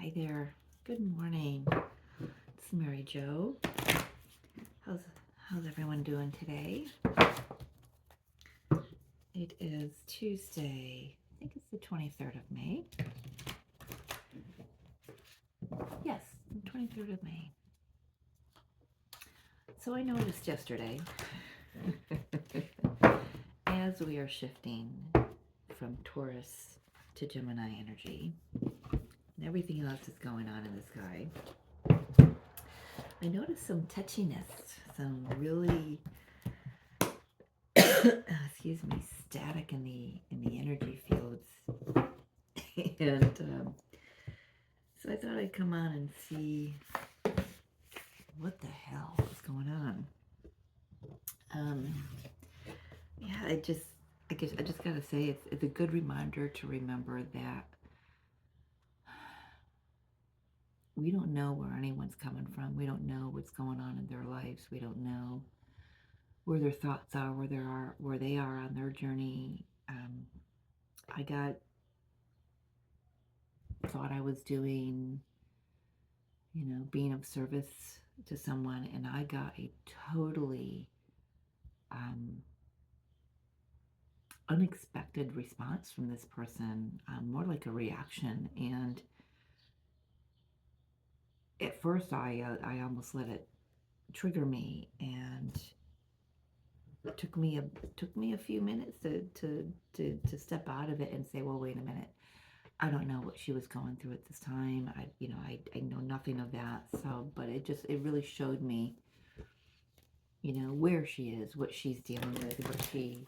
Hi there. Good morning. It's Mary Jo. How's how's everyone doing today? It is Tuesday. I think it's the 23rd of May. Yes, the 23rd of May. So I noticed yesterday as we are shifting from Taurus to Gemini energy and everything else is going on in the sky, I noticed some touchiness, some really excuse me, static in the energy fields. And so I thought I'd come on and see what the hell is going on. Yeah, I guess I just gotta say it's a good reminder to remember that we don't know where anyone's coming from. We don't know what's going on in their lives. We don't know where their thoughts are, where they are on their journey. I thought I was doing, being of service to someone, and I got a totally unexpected response from this person, more like a reaction. And at first, I almost let it trigger me, and it took me a few minutes to step out of it and say, well, wait a minute. I don't know what she was going through at this time. I know nothing of that. So, but it really showed me, where she is, what she's dealing with, what she,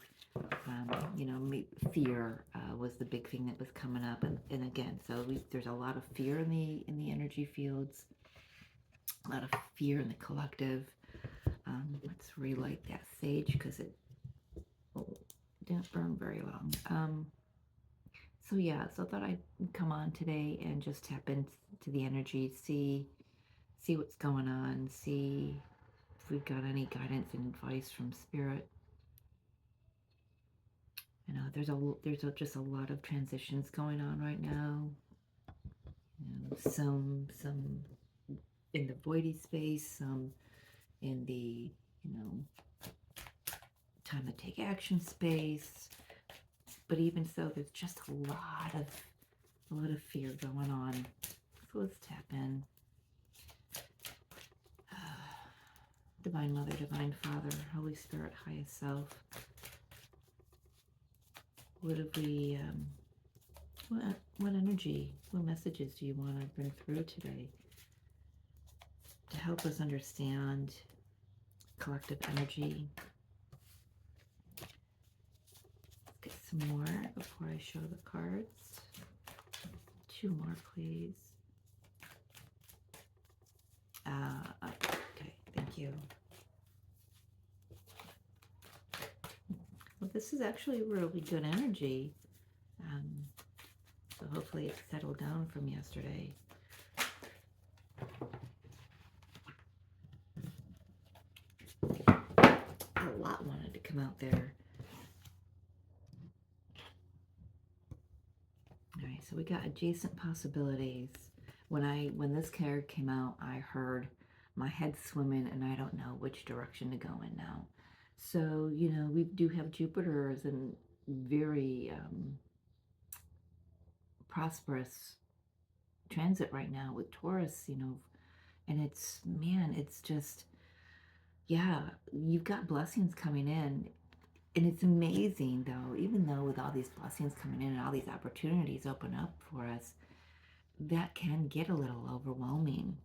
fear was the big thing that was coming up. And again, so there's a lot of fear in the energy fields, a lot of fear in the collective. Let's relight that sage because it didn't burn very long. So yeah, so I thought I'd come on today and just tap into the energy, see what's going on, see if we've got any guidance and advice from spirit. Just a lot of transitions going on right now. Some in the voidy space, some in the time to take action space. But even so, there's just a lot of fear going on. So let's tap in. Divine Mother, Divine Father, Holy Spirit, Highest Self. What have we? What energy? What messages do you want to bring through today to help us understand collective energy? Let's get some more before I show the cards. 2 more, please. Okay, thank you. Well, this is actually really good energy. So hopefully it's settled down from yesterday. A lot wanted to come out there. All right, so we got adjacent possibilities. When this card came out, I heard my head swimming, and I don't know which direction to go in now. So we do have Jupiter as a very prosperous transit right now with Taurus, and it's just, yeah, you've got blessings coming in. And it's amazing, though, even though with all these blessings coming in and all these opportunities open up for us, that can get a little overwhelming.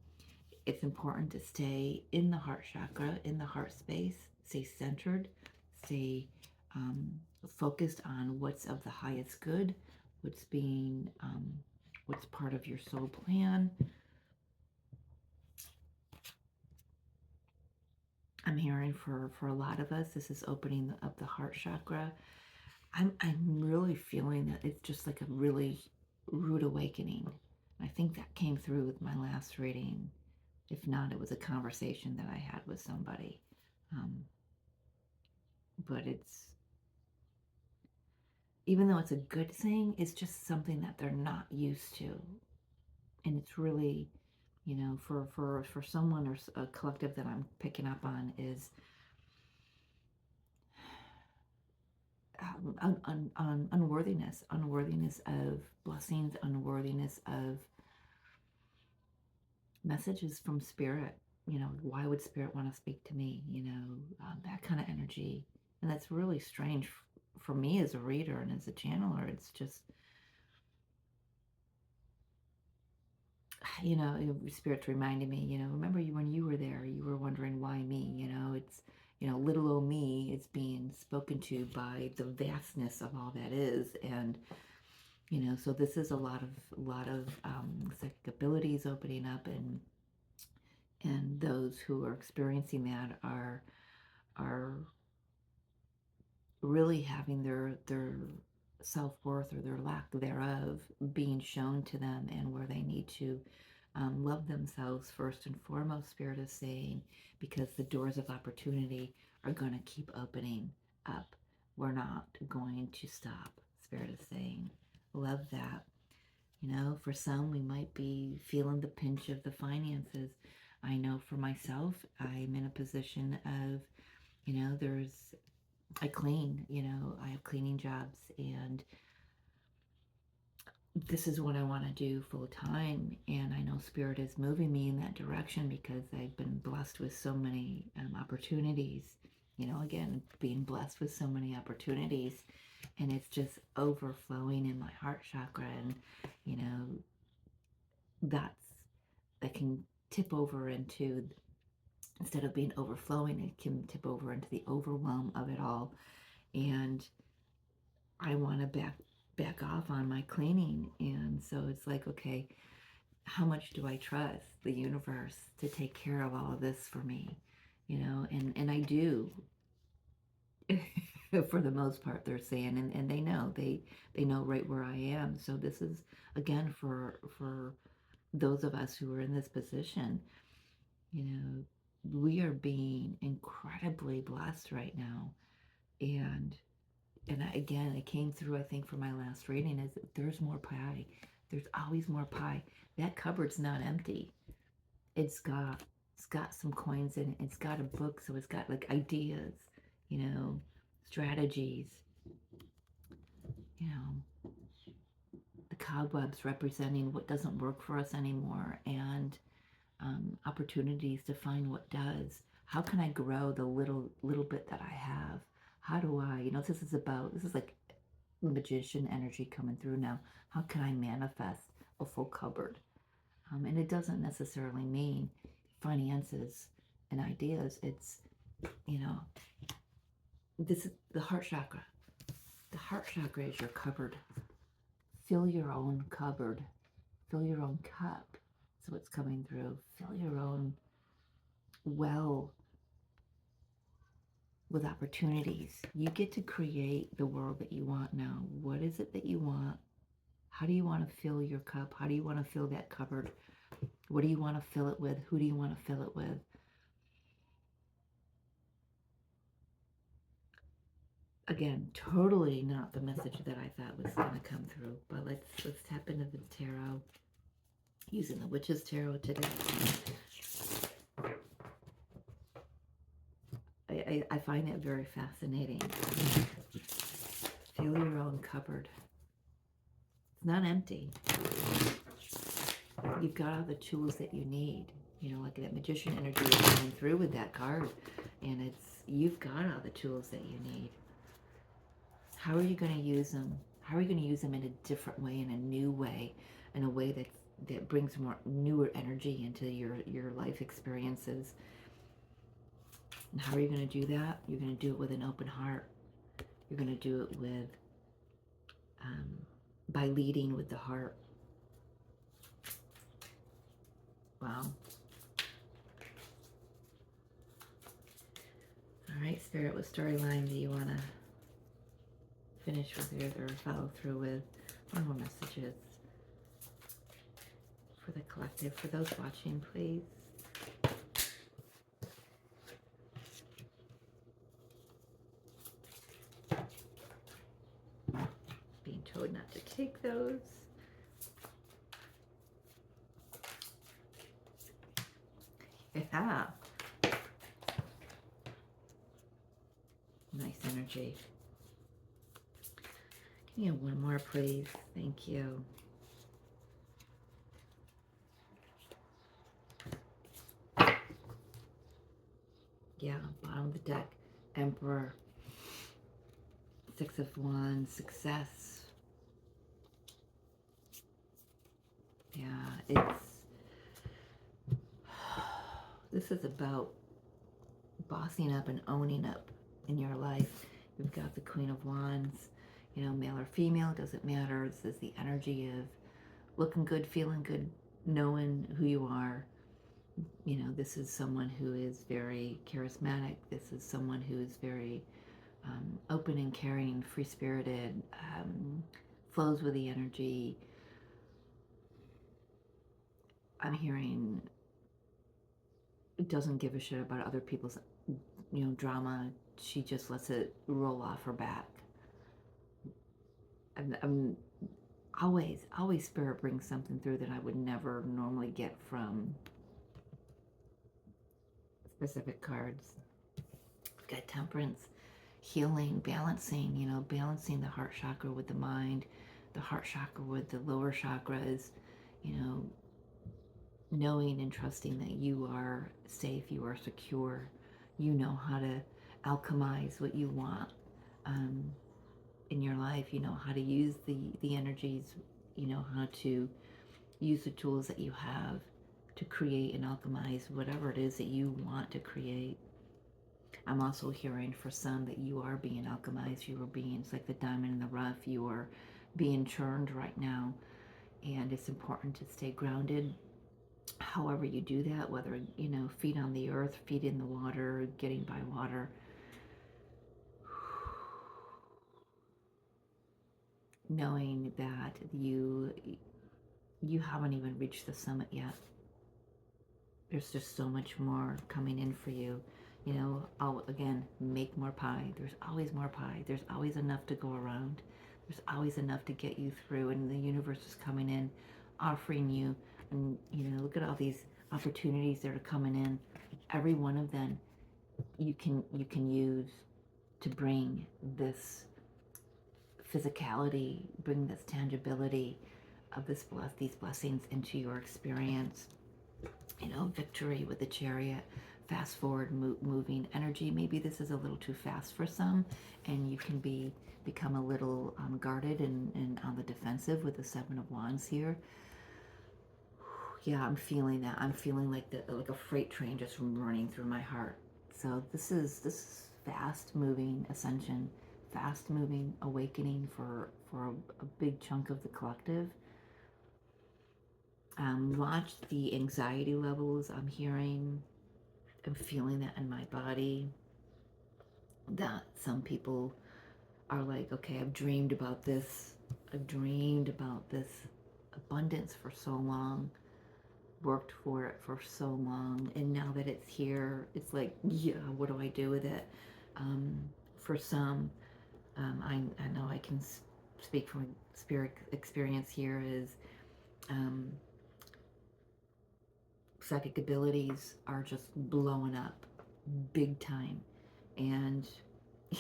It's important to stay in the heart chakra, in the heart space, stay centered, stay focused on what's of the highest good, what's part of your soul plan. I'm hearing for a lot of us, this is opening up the heart chakra. I'm really feeling that it's just like a really rude awakening. I think that came through with my last reading. If not, it was a conversation that I had with somebody. But even though it's a good thing, it's just something that they're not used to. And it's really, for someone or a collective that I'm picking up on is unworthiness of blessings, unworthiness of messages from spirit. Why would spirit want to speak to me? That kind of energy. And that's really strange for me as a reader and as a channeler. It's just, spirit's reminding me, remember when you were there, you were wondering why me, it's, little old me is being spoken to by the vastness of all that is. And, so this is a lot of psychic abilities opening up, and those who are experiencing that are really having their self-worth or their lack thereof being shown to them, and where they need to love themselves first and foremost, spirit is saying, because the doors of opportunity are going to keep opening up. We're not going to stop, spirit is saying. Love that. For some, we might be feeling the pinch of the finances. I know for myself, I'm in a position of, I clean, I have cleaning jobs, and this is what I want to do full time. And I know spirit is moving me in that direction because I've been blessed with so many opportunities, again, being blessed with so many opportunities, and it's just overflowing in my heart chakra. And, that's, that can tip over into, instead of being overflowing, it can tip over into the overwhelm of it all. And I want to back off on my cleaning. And so it's like, okay, how much do I trust the universe to take care of all of this for me? And I do. For the most part, they're saying, and they know right where I am. So this is, again, for those of us who are in this position, we are being incredibly blessed right now. And again, it came through, I think, for my last reading, is that there's more pie. There's always more pie. That cupboard's not empty. It's got some coins in it. It's got a book, so it's got like ideas, strategies, the cobwebs representing what doesn't work for us anymore, and opportunities to find what does. How can I grow the little bit that I have? How do I, this is like magician energy coming through now. How can I manifest a full cupboard? And it doesn't necessarily mean finances and ideas. It's, this is the heart chakra. The heart chakra is your cupboard. Fill your own cupboard. Fill your own cup. So it's coming through. Fill your own well with opportunities. You get to create the world that you want now. What is it that you want? How do you want to fill your cup? How do you want to fill that cupboard? What do you want to fill it with? Who do you want to fill it with? Again, totally not the message that I thought was going to come through, but let's tap into the tarot, using the Witch's Tarot today. I find it very fascinating. Fill your own cupboard. It's not empty. You've got all the tools that you need. Like that magician energy is coming through with that card, and you've got all the tools that you need. How are you going to use them? How are you going to use them in a different way, in a new way, in a way that brings more newer energy into your life experiences? And how are you going to do that? You're going to do it with an open heart. You're going to do it with by leading with the heart. Wow. All right, Spirit, what storyline do you want to finish with or follow through with? One more messages for the collective. For those watching, please. Being told not to take those. Yeah. Nice energy. Can you have one more, please? Thank you. Yeah, bottom of the deck. Emperor. Six of Wands. Success. Yeah, this is about bossing up and owning up in your life. We've got the Queen of Wands, you know, male or female, doesn't matter. This is the energy of looking good, feeling good, knowing who you are. You know, this is someone who is very charismatic. This is someone who is very open and caring, free-spirited, flows with the energy. I'm hearing doesn't give a shit about other people's, you know, drama. She just lets it roll off her back. And always spirit brings something through that I would never normally get from specific cards. We've got Temperance, healing, balancing, you know, balancing the heart chakra with the mind, the heart chakra with the lower chakras, you know, knowing and trusting that you are safe, you are secure, you know how to alchemize what you want in your life, you know how to use the energies, you know how to use the tools that you have to create and alchemize whatever it is that you want to create. I'm also hearing for some that you are being alchemized, you are being, it's like the diamond in the rough, you are being churned right now, and it's important to stay grounded. However you do that, whether, you know, feet on the earth, feet in the water, getting by water, knowing that you haven't even reached the summit yet. There's just so much more coming in for you. You know, I'll, again, make more pie. There's always more pie. There's always enough to go around. There's always enough to get you through, and the universe is coming in, offering you, and, you know, look at all these opportunities that are coming in. Every one of them you can use to bring this physicality, bring this tangibility of these blessings into your experience. You know, victory with the Chariot, fast forward, moving energy. Maybe this is a little too fast for some, and you can become a little guarded and on the defensive with the Seven of Wands here. Yeah, I'm feeling that. I'm feeling like like a freight train just running through my heart. So this is fast moving ascension, fast moving awakening for a big chunk of the collective. Watch the anxiety levels. I'm feeling that in my body. That some people are like, okay, I've dreamed about this. I've dreamed about this abundance for so long, worked for it for so long, and now that it's here, it's like, yeah, what do I do with it? For some, I know I can speak from spirit experience here, is psychic abilities are just blowing up big time. And,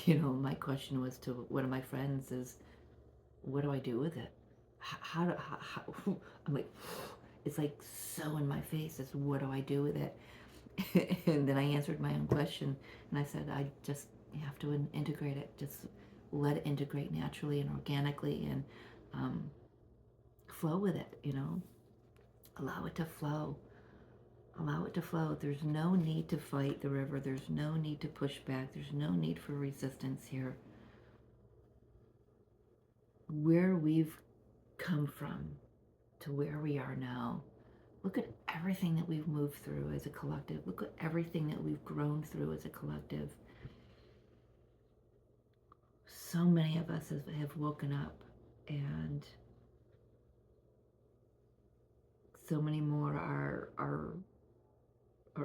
you know, my question was to one of my friends is, what do I do with it? I'm like, it's like so in my face, is what do I do with it? And then I answered my own question, and I said, I just have to integrate it. Just let it integrate naturally and organically, and flow with it, you know, allow it to flow. Allow it to flow. There's no need to fight the river. There's no need to push back. There's no need for resistance here. Where we've come from to where we are now, look at everything that we've moved through as a collective. Look at everything that we've grown through as a collective. So many of us have woken up, and so many more are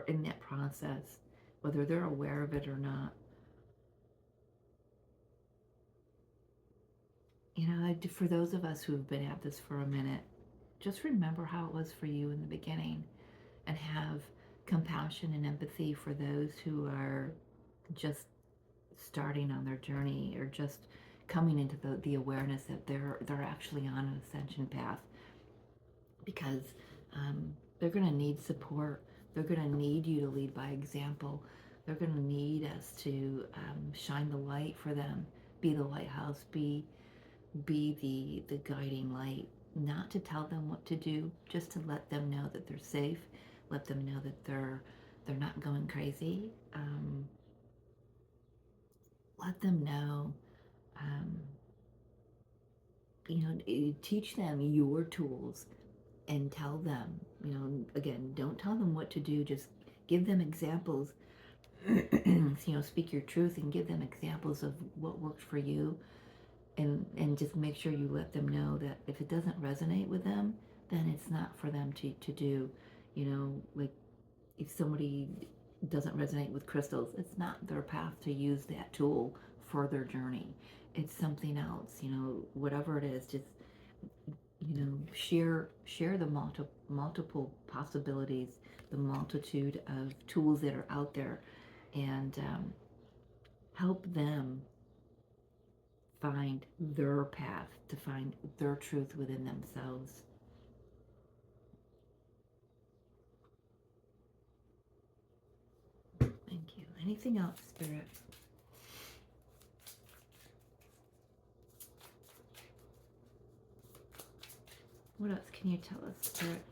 in that process, whether they're aware of it or not. You know, for those of us who've been at this for a minute, just remember how it was for you in the beginning, and have compassion and empathy for those who are just starting on their journey, or just coming into the awareness that they're actually on an ascension path, because they're going to need support. They're going to need you to lead by example. They're going to need us to shine the light for them, be the lighthouse, be the guiding light. Not to tell them what to do, just to let them know that they're safe, let them know that they're not going crazy. Let them know, um, teach them your tools, and tell them, again, don't tell them what to do, just give them examples. Speak your truth and give them examples of what worked for you, and just make sure you let them know that if it doesn't resonate with them, then it's not for them to do. Like, if somebody doesn't resonate with crystals, it's not their path to use that tool for their journey. It's something else, whatever it is. Just share the multiple possibilities, the multitude of tools that are out there, and help them find their path, to find their truth within themselves. Thank you. Anything else, Spirit? What else can you tell us, Spirit?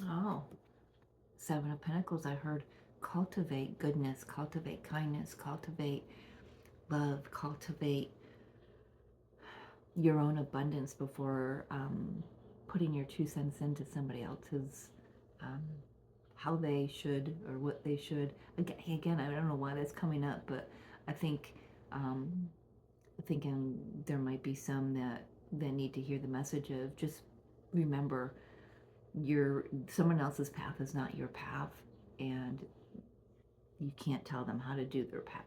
Oh, Seven of Pentacles. I heard cultivate goodness, cultivate kindness, cultivate love, cultivate your own abundance before putting your 2 cents into somebody else's, how they should or what they should. Again, I don't know why that's coming up, but I think thinking there might be some that need to hear the message of, just remember, someone else's path is not your path, and you can't tell them how to do their path.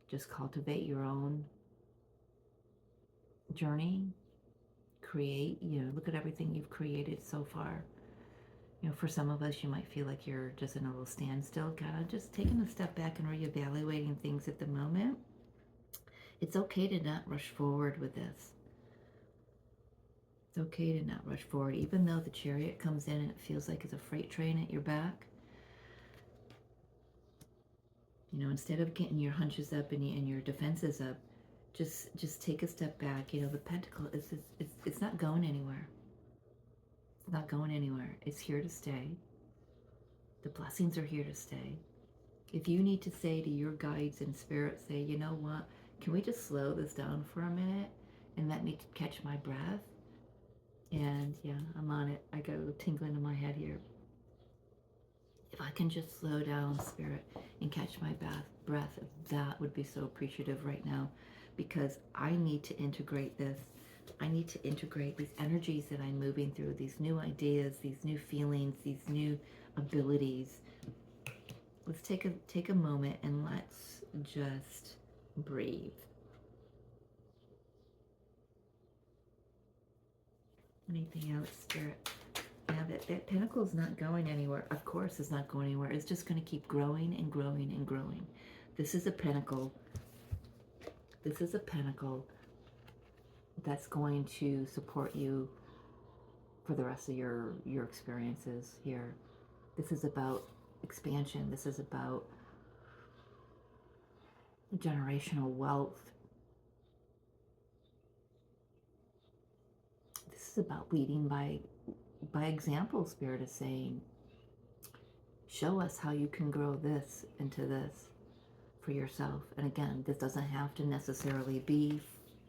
Just cultivate your own journey. Create, look at everything you've created so far. For some of us, you might feel like you're just in a little standstill. Kind of just taking a step back and reevaluating things at the moment. It's okay to not rush forward with this. It's okay to not rush forward, even though the Chariot comes in and it feels like it's a freight train at your back. Instead of getting your hunches up and your defenses up, just take a step back. The Pentacle it's not going anywhere. It's not going anywhere. It's here to stay. The blessings are here to stay. If you need to say to your guides and spirits, say, you know what, can we just slow this down for a minute and let me catch my breath? And yeah, I'm on it. I go tingling in my head here. If I can just slow down, Spirit, and catch my breath, that would be so appreciative right now, because I need to integrate this. I need to integrate these energies that I'm moving through, these new ideas, these new feelings, these new abilities. Let's take a moment and let's just breathe. Anything else, Spirit? Yeah, that pentacle is not going anywhere. Of course, it's not going anywhere. It's just going to keep growing and growing and growing. This is a pentacle. This is a pentacle that's going to support you for the rest of your experiences here. This is about expansion. This is about generational wealth. This is about leading by example. Spirit is saying, show us how you can grow this into this for yourself. And again, this doesn't have to necessarily be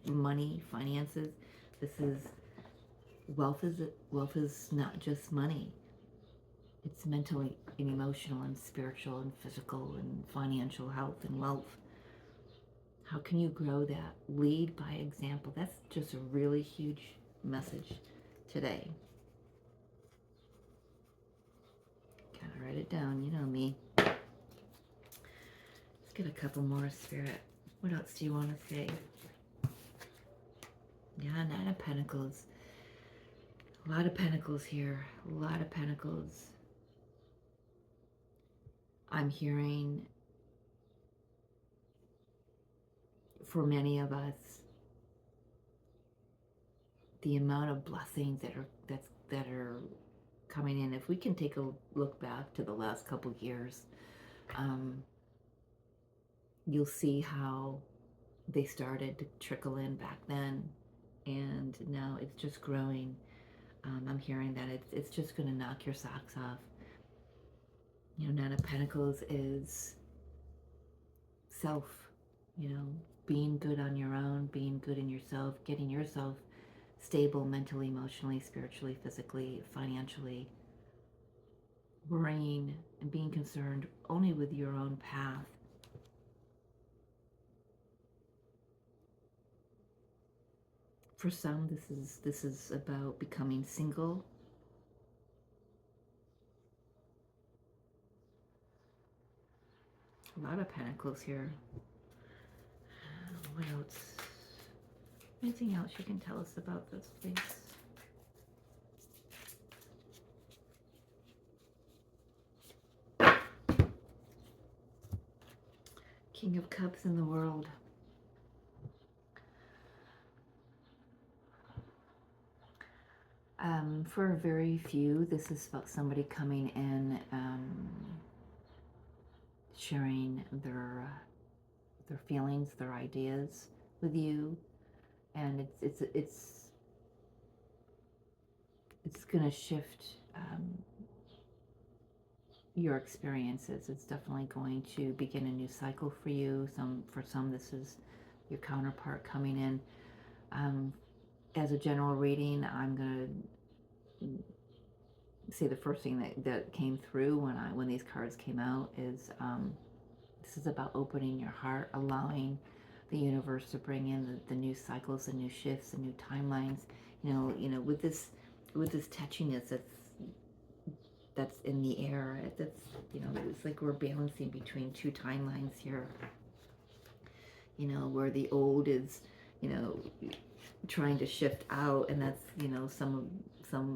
money, finances. This is wealth. Wealth is not just money. It's mentally and emotional and spiritual and physical and financial health and wealth. How can you grow that? Lead by example. That's just a really huge message today. Gotta write it down, you know me. Let's get a couple more, Spirit. What else do you want to say? Yeah, Nine of Pentacles. A lot of pentacles here. A lot of pentacles. I'm hearing for many of us the amount of blessings that are coming in. If we can take a look back to the last couple years, you'll see how they started to trickle in back then, and now it's just growing. I'm hearing that it's just going to knock your socks off. You know, Nine of Pentacles is self, you know, being good on your own, being good in yourself, getting yourself stable mentally, emotionally, spiritually, physically, financially, worrying and being concerned only with your own path. For some, this is about becoming single. A lot of pentacles here. What else? Anything else you can tell us about this, please? King of Cups in the world. For very few, this is about somebody coming in, sharing their feelings, their ideas with you, and it's going to shift your experiences. It's definitely going to begin a new cycle for you. For some, this is your counterpart coming in. As a general reading, I'm going to say the first thing that came through when these cards came out is this is about opening your heart, allowing the universe to bring in the new cycles, the new shifts, the new timelines. You know, with this touchiness that's in the air. That's, you know, it's like we're balancing between two timelines here. You know, where the old is, you know, trying to shift out, and that's, you know, some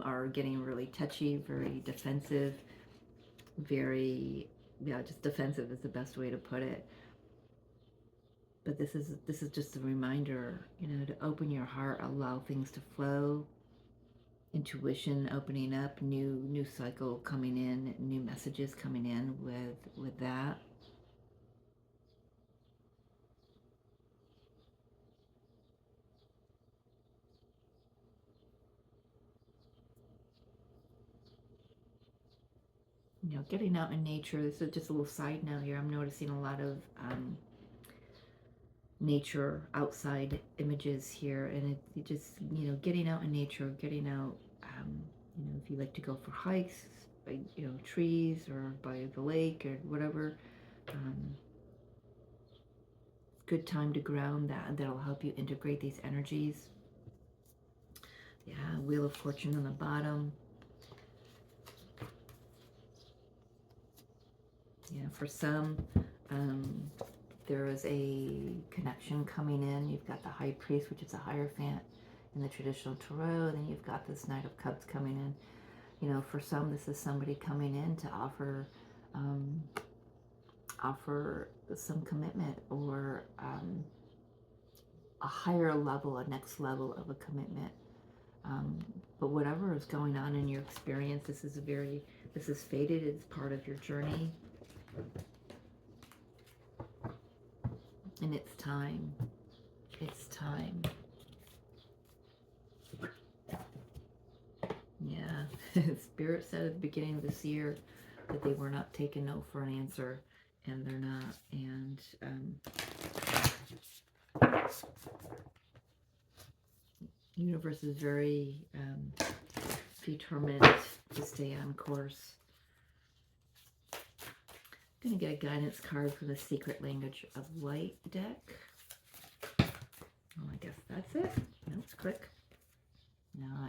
are getting really touchy, very defensive, very, yeah, just defensive is the best way to put it. But this is just a reminder, you know, to open your heart, allow things to flow. Intuition opening up, new cycle coming in, new messages coming in with that. You know, getting out in nature. This is just a little side note here. I'm noticing a lot of nature outside images here, and it just, you know, getting out in nature, getting out, you know, if you like to go for hikes by, you know, trees or by the lake or whatever, good time to ground. That'll help you integrate these energies. Yeah, Wheel of Fortune on the bottom. Yeah, for some, there is a connection coming in. You've got the High Priest, which is a Hierophant in the traditional tarot. Then you've got this Knight of Cups coming in. You know, for some, this is somebody coming in to offer some commitment, or a higher level, a next level of a commitment. But whatever is going on in your experience, this is fated. It's part of your journey. And it's time. It's time. Yeah. Spirit said at the beginning of this year that they were not taking no for an answer, and they're not. And universe is very determined to stay on course. I'm going to get a guidance card for the Secret Language of Light deck. Oh, I guess that's it. No, it's quick.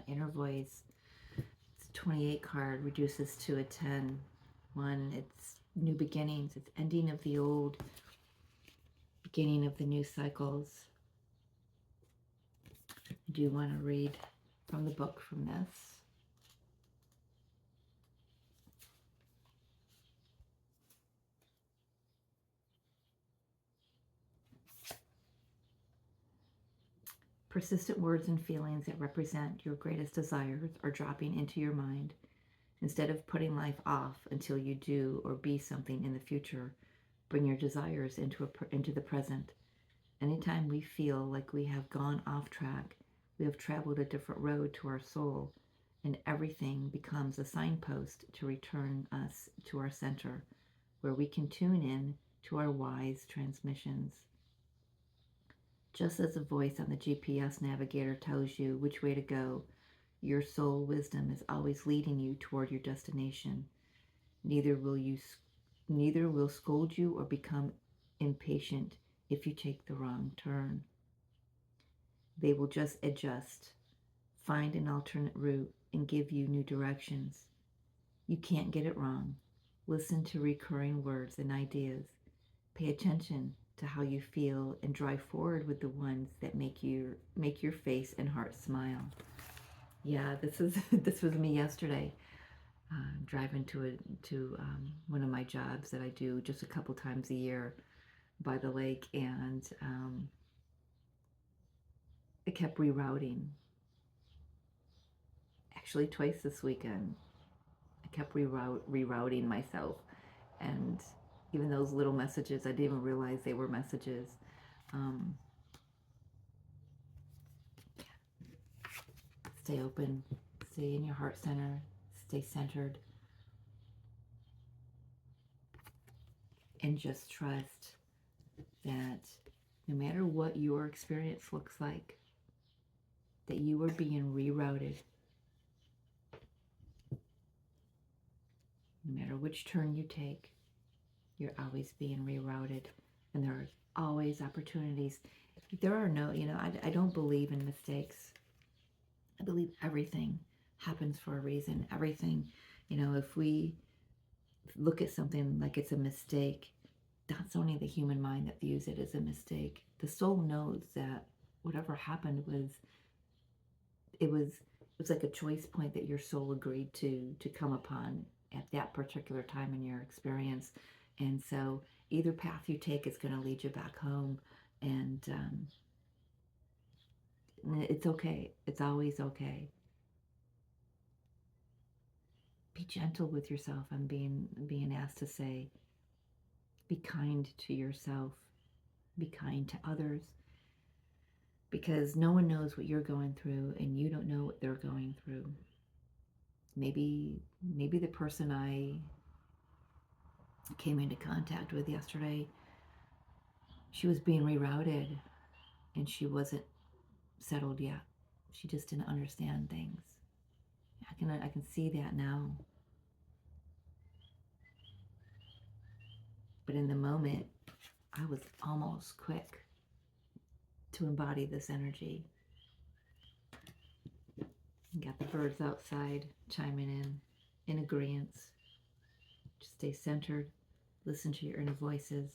Inner Voice. It's a 28 card, reduces to a 10. One, it's new beginnings. It's ending of the old, beginning of the new cycles. I do want to read from the book from this. Persistent words and feelings that represent your greatest desires are dropping into your mind. Instead of putting life off until you do or be something in the future, bring your desires into the present. Anytime we feel like we have gone off track, we have traveled a different road to our soul, and everything becomes a signpost to return us to our center, where we can tune in to our wise transmissions. Just as a voice on the GPS navigator tells you which way to go, your soul wisdom is always leading you toward your destination. Neither will scold you or become impatient if you take the wrong turn. They will just adjust, find an alternate route, and give you new directions. You can't get it wrong. Listen to recurring words and ideas. Pay attention to how you feel and drive forward with the ones that make your face and heart smile. Yeah, this was me yesterday, driving to one of my jobs that I do just a couple times a year by the lake, and I kept rerouting. Actually, twice this weekend, I kept rerouting myself, and even those little messages, I didn't even realize they were messages. Stay open, stay in your heart center, stay centered, and just trust that no matter what your experience looks like, that you are being rerouted. No matter which turn you take, you're always being rerouted, and there are always opportunities. There are no, I don't believe in mistakes. I believe everything happens for a reason. Everything, if we look at something like it's a mistake, that's only the human mind that views it as a mistake. The soul knows that whatever happened was like a choice point that your soul agreed to come upon at that particular time in your experience. And so either path you take is going to lead you back home, and it's okay. It's always okay. Be gentle with yourself. I'm being asked to say, be kind to yourself, be kind to others, because no one knows what you're going through, and you don't know what they're going through. Maybe the person I came into contact with yesterday, she was being rerouted, and she wasn't settled yet. She just didn't understand things. I can see that now. But in the moment, I was almost quick to embody this energy. Got the birds outside chiming in agreement. Just stay centered, listen to your inner voices,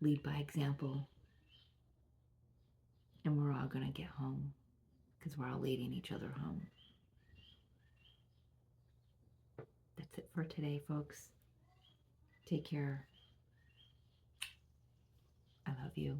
lead by example, and we're all going to get home, because we're all leading each other home. That's it for today, folks. Take care. I love you.